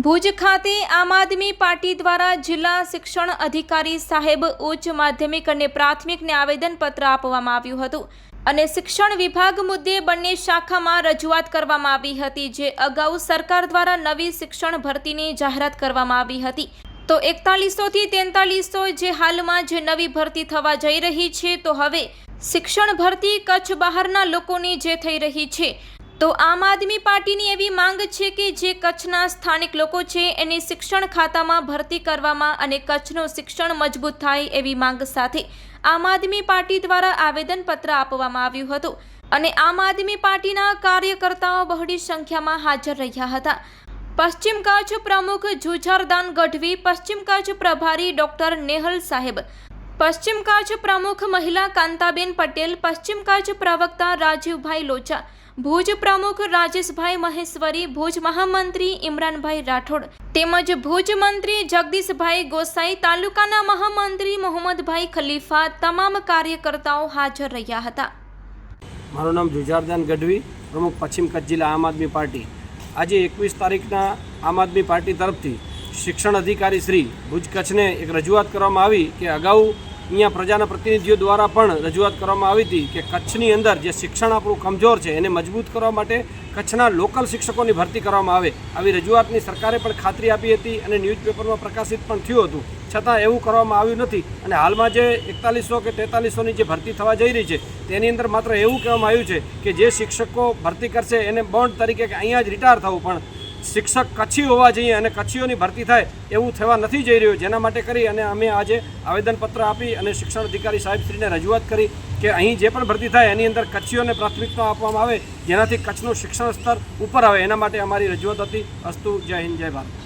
ભુજ ખાતે આમ આદમી પાર્ટી દ્વારા જિલ્લા શિક્ષણ અધિકારી સાહેબ ઉચ્ચ માધ્યમિક અને પ્રાથમિકને આવેદનપત્ર આપવામાં આવ્યું હતું અને શિક્ષણ વિભાગ મુદ્દે બંને શાખામાં રજૂઆત કરવામાં આવી હતી, જે અગાઉ સરકાર દ્વારા નવી શિક્ષણ ભરતીની જાહેરાત કરવામાં આવી હતી। તો 4100 થી 4300 જે હાલમાં જે નવી ભરતી થવા જઈ રહી છે, તો હવે શિક્ષણ ભરતી કચ્છ બહારના લોકોની જે થઈ રહી છે, તો આમ આદમી પાર્ટીની એવી માંગ છે કે જે કચ્છના સ્થાનિક લોકો છે એની શિક્ષણ ખાતામાં ભરતી કરવામાં અને કચ્છનું શિક્ષણ મજબૂત થાય એવી માંગ સાથે આમ આદમી પાર્ટી દ્વારા આવેદનપત્ર આપવામાં આવ્યું હતું અને આમ આદમી પાર્ટીના કાર્યકર્તાઓ બહોળી સંખ્યામાં હાજર રહ્યા હતા। પશ્ચિમ કચ્છ પ્રમુખ જુઝારદાન ગઢવી, પશ્ચિમ કચ્છ પ્રભારી ડોક્ટર નેહલ સાહેબ, પશ્ચિમ કચ્છ પ્રમુખ મહિલા કાંતાબેન પટેલ, પશ્ચિમ કચ્છ પ્રવક્તા રાજીવભાઈ લોચા, ભુજ પ્રમુખ રાજેશભાઈ મહેશ્વરી, ભુજ મહામંત્રી ઇમરાનભાઈ રાઠોડ તેમજ ભુજ મંત્રી જગદીશભાઈ ગોસાઈ, તાલુકાના મહામંત્રી મોહમ્મદભાઈ ખલીફા તમામ કાર્યકર્તાઓ હાજર રહ્યા હતા। મારું નામ જુઝારદાન ગઢવી, પ્રમુખ પશ્ચિમ કચ્છ જિલ્લા આમ આદમી પાર્ટી। આજે 21 તારીખના આમ આદમી પાર્ટી તરફથી શિક્ષણ અધિકારી શ્રી ભુજ કચ્છને એક રજૂઆત કરવામાં આવી કે અગાઉ અહીંયા પ્રજાના પ્રતિનિધિઓ દ્વારા પણ રજૂઆત કરવામાં આવી હતી કે કચ્છની અંદર જે શિક્ષણ આપણું કમજોર છે એને મજબૂત કરવા માટે કચ્છના લોકલ શિક્ષકોની ભરતી કરવામાં આવે, આવી રજૂઆતની સરકારે પણ ખાતરી આપી હતી અને ન્યૂઝપેપરમાં પ્રકાશિત પણ થયું હતું, છતાં એવું કરવામાં આવ્યું નથી। અને હાલમાં જે 4100 કે 4300ની જે ભરતી થવા જઈ રહી છે તેની અંદર માત્ર એવું કહેવામાં આવ્યું છે કે જે શિક્ષકો ભરતી કરશે એને બોન્ડ તરીકે કે અહીંયા જ રિટાયર થવું, પણ શિક્ષક કચ્છી હોવા જોઈએ અને કચ્છીઓની ભરતી થાય એવું થવા નથી જઈ રહ્યું। જેના માટે કરી અને અમે આજે આવેદનપત્ર આપી અને શિક્ષણ અધિકારી સાહેબશ્રીને રજૂઆત કરી કે અહીં જે પણ ભરતી થાય એની અંદર કચ્છીઓને પ્રાથમિકતા આપવામાં આવે, જેનાથી કચ્છનું શિક્ષણ સ્તર ઉપર આવે, એના માટે અમારી રજૂઆત હતી। અસ્તુ, જય હિન્દ, જય ભારત।